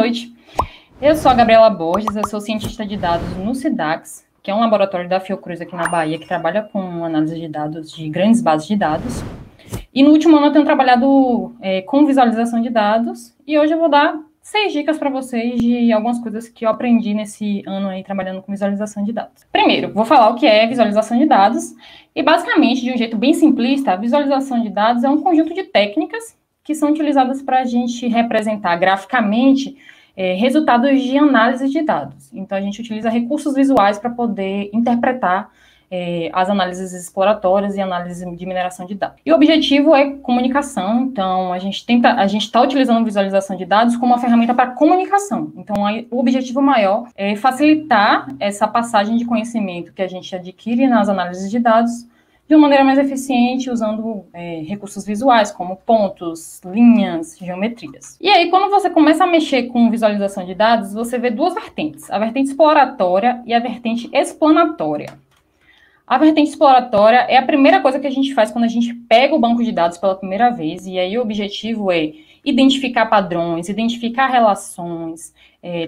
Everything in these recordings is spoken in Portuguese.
noite. Eu sou a Gabriela Borges, eu sou cientista de dados no SIDAX, que é um laboratório da Fiocruz aqui na Bahia, que trabalha com análise de dados de grandes bases de dados. E no último ano eu tenho trabalhado com visualização de dados, e hoje eu vou dar 6 dicas para vocês de algumas coisas que eu aprendi nesse ano aí trabalhando com visualização de dados. Primeiro, vou falar o que é visualização de dados, e basicamente, de um jeito bem simplista, a visualização de dados é um conjunto de técnicas que são utilizadas para a gente representar graficamente resultados de análise de dados. Então, a gente utiliza recursos visuais para poder interpretar as análises exploratórias e análise de mineração de dados. E o objetivo é comunicação, então a gente está utilizando visualização de dados como uma ferramenta para comunicação. Então, o objetivo maior é facilitar essa passagem de conhecimento que a gente adquire nas análises de dados de uma maneira mais eficiente, usando recursos visuais, como pontos, linhas, geometrias. E aí, quando você começa a mexer com visualização de dados, você vê duas vertentes, a vertente exploratória e a vertente explanatória. A vertente exploratória é a primeira coisa que a gente faz quando a gente pega o banco de dados pela primeira vez, e aí o objetivo é identificar padrões, identificar relações,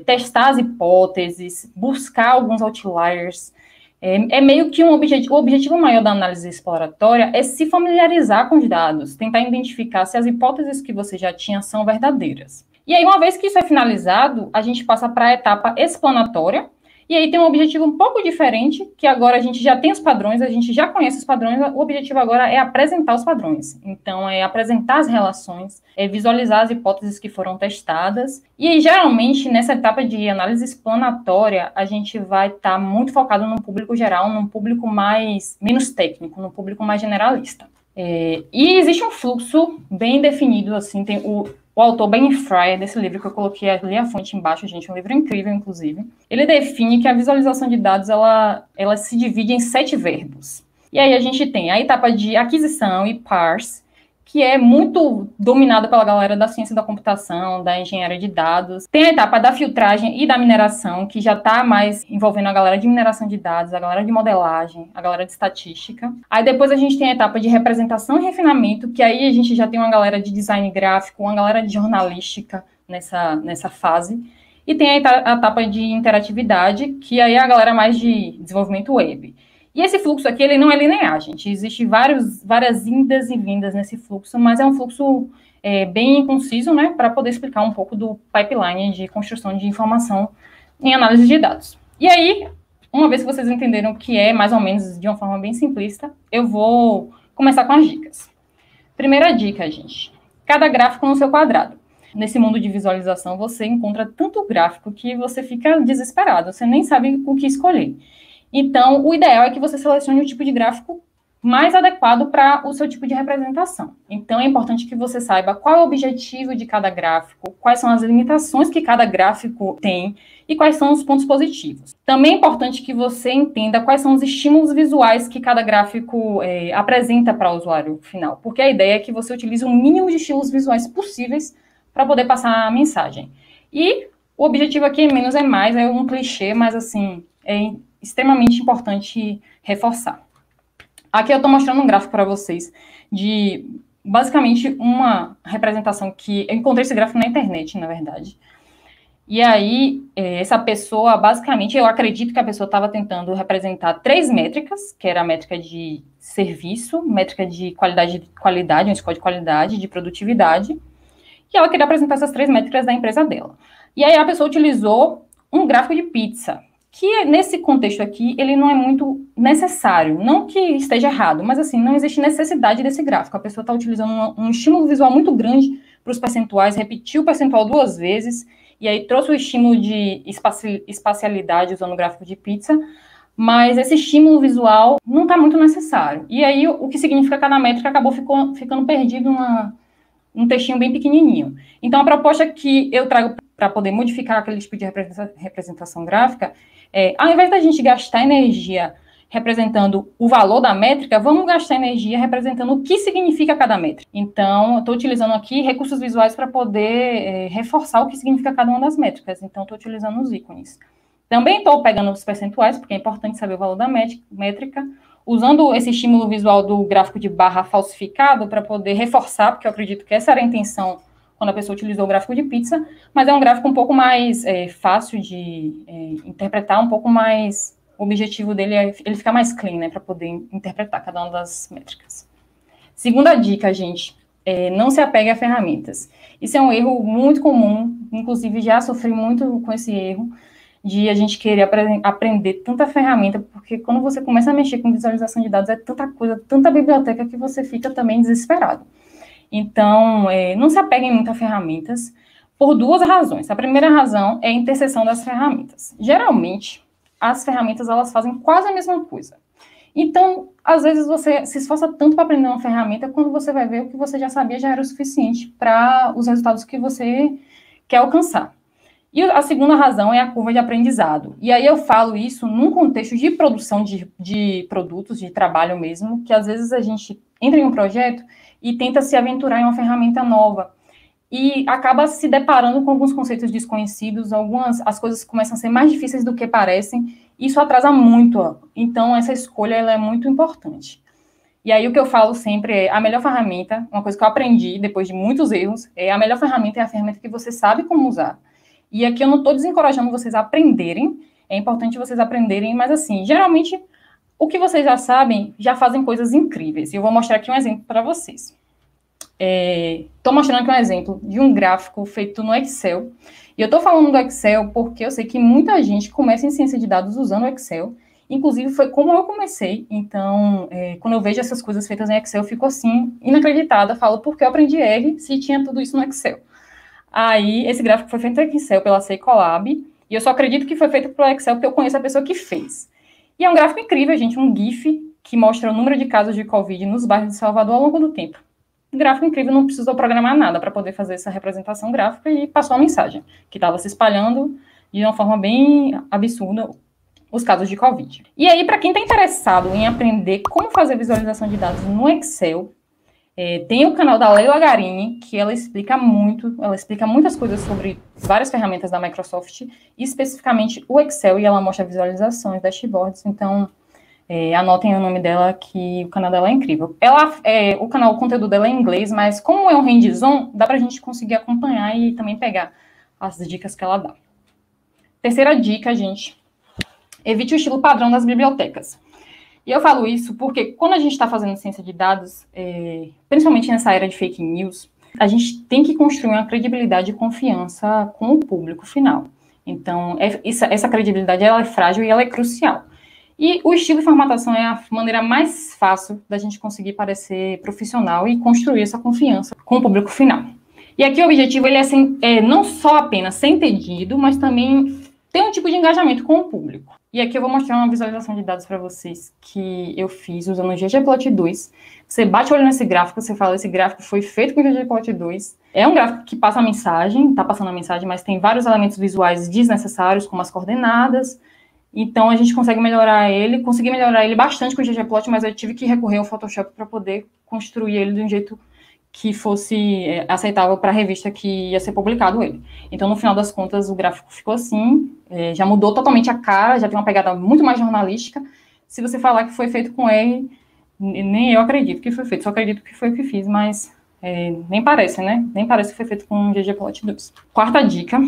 testar as hipóteses, buscar alguns outliers. É meio que o objetivo maior da análise exploratória é se familiarizar com os dados, tentar identificar se as hipóteses que você já tinha são verdadeiras. E aí, uma vez que isso é finalizado, a gente passa para a etapa explanatória, e aí tem um objetivo um pouco diferente, que agora a gente já tem os padrões, a gente já conhece os padrões, o objetivo agora é apresentar os padrões. Então, é apresentar as relações, visualizar as hipóteses que foram testadas. E aí, geralmente, nessa etapa de análise explanatória, a gente vai estar muito focado no público geral, num público menos técnico, num público mais generalista. E existe um fluxo bem definido, assim, tem o autor Ben Fryer, desse livro que eu coloquei ali a fonte embaixo, gente, um livro incrível, inclusive, ele define que a visualização de dados, ela se divide em 7 verbos. E aí a gente tem a etapa de aquisição e parse, que é muito dominada pela galera da ciência da computação, da engenharia de dados. Tem a etapa da filtragem e da mineração, que já está mais envolvendo a galera de mineração de dados, a galera de modelagem, a galera de estatística. Aí depois a gente tem a etapa de representação e refinamento, que aí a gente já tem uma galera de design gráfico, uma galera de jornalística nessa fase. E tem a etapa de interatividade, que aí é a galera mais de desenvolvimento web. E esse fluxo aqui, ele não é linear, gente. Existem várias indas e vindas nesse fluxo, mas é um fluxo bem conciso, né, para poder explicar um pouco do pipeline de construção de informação em análise de dados. E aí, uma vez que vocês entenderam o que é, mais ou menos, de uma forma bem simplista, eu vou começar com as dicas. Primeira dica, gente. Cada gráfico no seu quadrado. Nesse mundo de visualização, você encontra tanto gráfico que você fica desesperado, você nem sabe o que escolher. Então, o ideal é que você selecione o tipo de gráfico mais adequado para o seu tipo de representação. Então, é importante que você saiba qual é o objetivo de cada gráfico, quais são as limitações que cada gráfico tem e quais são os pontos positivos. Também é importante que você entenda quais são os estímulos visuais que cada gráfico apresenta para o usuário final, porque a ideia é que você utilize o mínimo de estímulos visuais possíveis para poder passar a mensagem. E o objetivo aqui é menos é mais, é um clichê, mas assim, é extremamente importante reforçar. Aqui eu estou mostrando um gráfico para vocês de, basicamente, uma representação que... Eu encontrei esse gráfico na internet, na verdade. E aí, essa pessoa, basicamente, eu acredito que a pessoa estava tentando representar 3 métricas, que era a métrica de serviço, métrica de qualidade, um score de qualidade, de produtividade, e ela queria apresentar essas 3 métricas da empresa dela. E aí a pessoa utilizou um gráfico de pizza, que nesse contexto aqui, ele não é muito necessário, não que esteja errado, mas assim, não existe necessidade desse gráfico, a pessoa está utilizando um estímulo visual muito grande para os percentuais, repetiu o percentual 2 vezes, e aí trouxe o estímulo de espacialidade usando o gráfico de pizza, mas esse estímulo visual não está muito necessário, e aí o que significa cada métrica acabou ficando perdido num textinho bem pequenininho. Então, a proposta que eu trago para poder modificar aquele tipo de representação gráfica ao invés da gente gastar energia representando o valor da métrica, vamos gastar energia representando o que significa cada métrica. Então, eu estou utilizando aqui recursos visuais para poder reforçar o que significa cada uma das métricas. Então, estou utilizando os ícones. Também estou pegando os percentuais, porque é importante saber o valor da métrica, usando esse estímulo visual do gráfico de barra falsificado para poder reforçar, porque eu acredito que essa era a intenção quando a pessoa utilizou o gráfico de pizza, mas é um gráfico um pouco mais fácil de interpretar, um pouco mais... O objetivo dele é ele ficar mais clean, né, para poder interpretar cada uma das métricas. Segunda dica, gente, não se apegue a ferramentas. Isso é um erro muito comum, inclusive já sofri muito com esse erro, de a gente querer aprender tanta ferramenta, porque quando você começa a mexer com visualização de dados, é tanta coisa, tanta biblioteca, que você fica também desesperado. Então, não se apeguem muito a ferramentas, por duas razões. A primeira razão é a interseção das ferramentas. Geralmente, as ferramentas, elas fazem quase a mesma coisa. Então, às vezes, você se esforça tanto para aprender uma ferramenta, quando você vai ver o que você já sabia já era o suficiente para os resultados que você quer alcançar. E a segunda razão é a curva de aprendizado. E aí eu falo isso num contexto de produção de produtos, de trabalho mesmo, que às vezes a gente entra em um projeto e tenta se aventurar em uma ferramenta nova e acaba se deparando com alguns conceitos desconhecidos, as coisas começam a ser mais difíceis do que parecem, e isso atrasa muito. Então, essa escolha ela é muito importante. E aí o que eu falo sempre é, a melhor ferramenta, uma coisa que eu aprendi depois de muitos erros, a melhor ferramenta é a ferramenta que você sabe como usar. E aqui eu não estou desencorajando vocês a aprenderem, é importante vocês aprenderem, mas assim, geralmente, o que vocês já sabem, já fazem coisas incríveis. E eu vou mostrar aqui um exemplo para vocês. Estou mostrando aqui um exemplo de um gráfico feito no Excel. E eu estou falando do Excel porque eu sei que muita gente começa em ciência de dados usando o Excel. Inclusive, foi como eu comecei. Então, quando eu vejo essas coisas feitas em Excel, eu fico assim, inacreditada. Falo, por que eu aprendi R se tinha tudo isso no Excel? Aí, esse gráfico foi feito em Excel pela Secolab, e eu só acredito que foi feito pelo Excel porque eu conheço a pessoa que fez. E é um gráfico incrível, gente, um GIF que mostra o número de casos de Covid nos bairros de Salvador ao longo do tempo. Um gráfico incrível, não precisou programar nada para poder fazer essa representação gráfica e passou a mensagem, que estava se espalhando de uma forma bem absurda os casos de Covid. E aí, para quem está interessado em aprender como fazer visualização de dados no Excel, tem o canal da Leila Garini, que ela explica muitas coisas sobre várias ferramentas da Microsoft, especificamente o Excel, e ela mostra visualizações, dashboards, então anotem o nome dela, que o canal dela é incrível. O conteúdo dela é em inglês, mas como é um hands-on, dá pra gente conseguir acompanhar e também pegar as dicas que ela dá. Terceira dica, gente, evite o estilo padrão das bibliotecas. E eu falo isso porque quando a gente está fazendo ciência de dados, principalmente nessa era de fake news, a gente tem que construir uma credibilidade e confiança com o público final. Então, essa credibilidade ela é frágil e ela é crucial. E o estilo e formatação é a maneira mais fácil da gente conseguir parecer profissional e construir essa confiança com o público final. E aqui o objetivo ele é não só apenas ser entendido, mas também ter um tipo de engajamento com o público. E aqui eu vou mostrar uma visualização de dados para vocês que eu fiz usando o ggplot2. Você bate o olho nesse gráfico, você fala, esse gráfico foi feito com o ggplot2. É um gráfico que passa a mensagem, está passando a mensagem, mas tem vários elementos visuais desnecessários, como as coordenadas. Então, a gente consegui melhorar ele bastante com o ggplot, mas eu tive que recorrer ao Photoshop para poder construir ele de um jeito que fosse aceitável para a revista que ia ser publicado ele. Então, no final das contas, o gráfico ficou assim, já mudou totalmente a cara, já tem uma pegada muito mais jornalística. Se você falar que foi feito com R, nem eu acredito que foi feito, só acredito que foi o que fiz, mas nem parece, né? Nem parece que foi feito com o ggplot2. Quarta dica,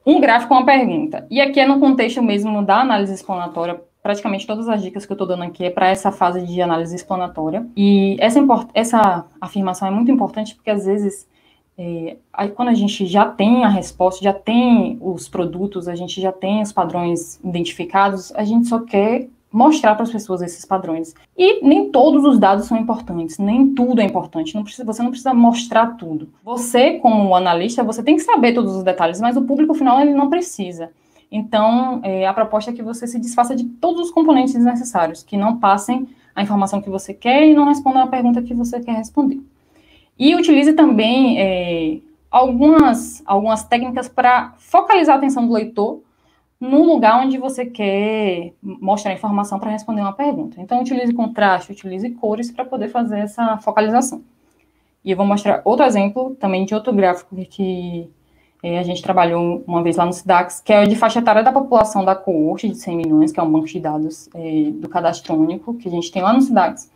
um gráfico com uma pergunta. E aqui é no contexto mesmo da análise explanatória. Praticamente todas as dicas que eu estou dando aqui é para essa fase de análise explanatória. E essa afirmação é muito importante porque, às vezes, quando a gente já tem a resposta, já tem os produtos, a gente já tem os padrões identificados, a gente só quer mostrar para as pessoas esses padrões. E nem todos os dados são importantes, nem tudo é importante, você não precisa mostrar tudo. Você, como analista, você tem que saber todos os detalhes, mas o público final ele não precisa. Então, a proposta é que você se desfaça de todos os componentes desnecessários, que não passem a informação que você quer e não respondam a pergunta que você quer responder. E utilize também algumas técnicas para focalizar a atenção do leitor no lugar onde você quer mostrar a informação para responder uma pergunta. Então, utilize contraste, utilize cores para poder fazer essa focalização. E eu vou mostrar outro exemplo também de outro gráfico que a gente trabalhou uma vez lá no SIDAX, que é o de faixa etária da população da coorte de 100 milhões, que é um banco de dados do cadastro único, que a gente tem lá no SIDAX.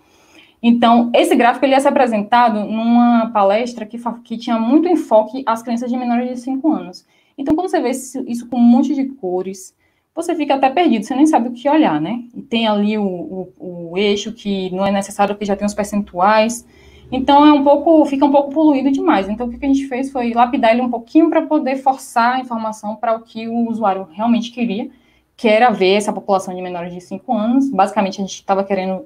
Então, esse gráfico ele ia ser apresentado numa palestra que tinha muito enfoque às crianças de menores de 5 anos. Então, quando você vê isso com um monte de cores, você fica até perdido, você nem sabe o que olhar, né? E tem ali o eixo que não é necessário, que já tem os percentuais. Então, fica um pouco poluído demais. Então, o que a gente fez foi lapidar ele um pouquinho para poder forçar a informação para o que o usuário realmente queria, que era ver essa população de menores de 5 anos. Basicamente, a gente estava querendo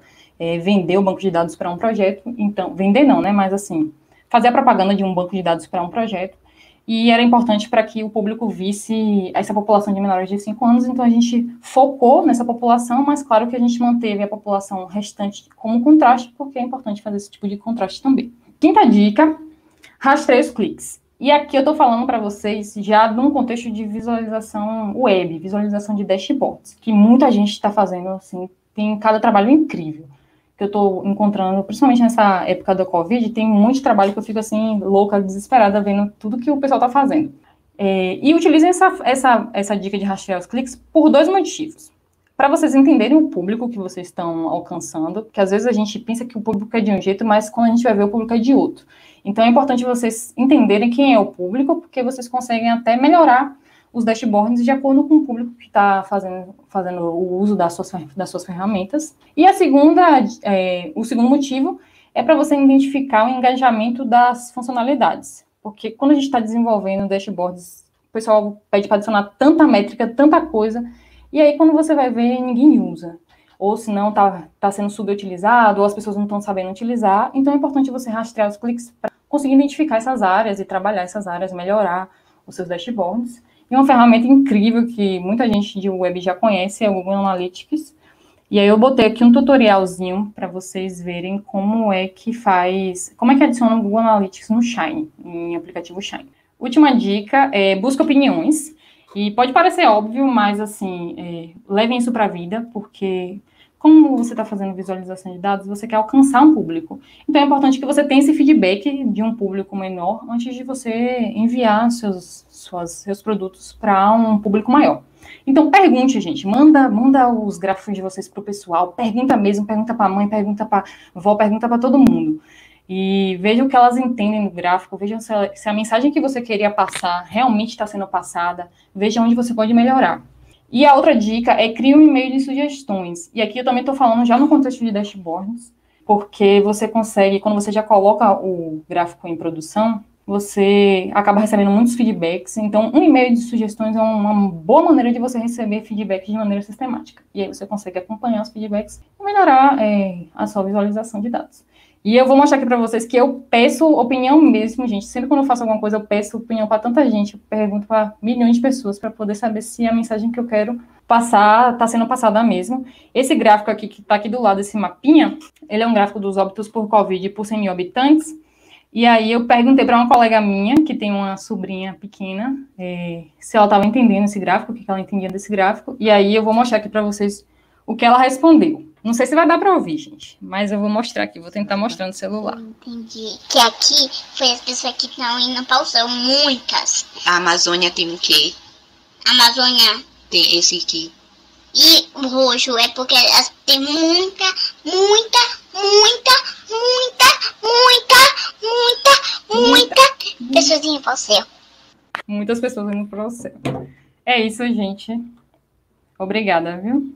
vender o banco de dados para um projeto. Então, vender não, né? Mas, assim, fazer a propaganda de um banco de dados para um projeto. E era importante para que o público visse essa população de menores de 5 anos, então a gente focou nessa população, mas claro que a gente manteve a população restante como contraste, porque é importante fazer esse tipo de contraste também. Quinta dica, rastreie os cliques. E aqui eu estou falando para vocês já num contexto de visualização web, visualização de dashboards, que muita gente está fazendo, assim, tem cada trabalho incrível que eu estou encontrando, principalmente nessa época da Covid, tem muito trabalho que eu fico, assim, louca, desesperada, vendo tudo que o pessoal está fazendo. E utilizem essa dica de rastrear os cliques por 2 motivos. Para vocês entenderem o público que vocês estão alcançando, porque às vezes a gente pensa que o público é de um jeito, mas quando a gente vai ver, o público é de outro. Então, é importante vocês entenderem quem é o público, porque vocês conseguem até melhorar os dashboards de acordo com o público que está fazendo o uso das suas ferramentas. E o segundo motivo é para você identificar o engajamento das funcionalidades. Porque quando a gente está desenvolvendo dashboards, o pessoal pede para adicionar tanta métrica, tanta coisa, e aí quando você vai ver, ninguém usa. Ou se não, está sendo subutilizado, ou as pessoas não estão sabendo utilizar. Então é importante você rastrear os cliques para conseguir identificar essas áreas e trabalhar essas áreas, melhorar os seus dashboards. E uma ferramenta incrível que muita gente de web já conhece é o Google Analytics. E aí eu botei aqui um tutorialzinho para vocês verem como é que adiciona o Google Analytics no Shine, em aplicativo Shine. Última dica é busca opiniões. E pode parecer óbvio, mas assim, levem isso para a vida, porque como você está fazendo visualização de dados, você quer alcançar um público. Então é importante que você tenha esse feedback de um público menor antes de você enviar seus produtos para um público maior. Então pergunte, gente, manda os gráficos de vocês para o pessoal, pergunta mesmo, pergunta para a mãe, pergunta para a avó, pergunta para todo mundo. E veja o que elas entendem no gráfico, vejam se a mensagem que você queria passar realmente está sendo passada, veja onde você pode melhorar. E a outra dica é criar um e-mail de sugestões. E aqui eu também estou falando já no contexto de dashboards, porque você consegue, quando você já coloca o gráfico em produção, você acaba recebendo muitos feedbacks. Então, um e-mail de sugestões é uma boa maneira de você receber feedback de maneira sistemática. E aí você consegue acompanhar os feedbacks e melhorar a sua visualização de dados. E eu vou mostrar aqui para vocês que eu peço opinião mesmo, gente. Sempre quando eu faço alguma coisa, eu peço opinião para tanta gente. Eu pergunto para milhões de pessoas para poder saber se a mensagem que eu quero passar está sendo passada mesmo. Esse gráfico aqui, que está aqui do lado, esse mapinha, ele é um gráfico dos óbitos por Covid por 100 mil habitantes. E aí eu perguntei para uma colega minha, que tem uma sobrinha pequena, se ela estava entendendo esse gráfico, o que ela entendia desse gráfico. E aí eu vou mostrar aqui para vocês o que ela respondeu. Não sei se vai dar para ouvir, gente, mas eu vou mostrar aqui, vou tentar mostrar no celular. Entendi. Que aqui foi as pessoas que estão indo para o céu, muitas. A Amazônia tem o quê? A Amazônia Tem esse aqui. e o roxo é porque tem muita pessoas indo para o céu. Muitas pessoas indo para o céu. É isso, gente. Obrigada, viu?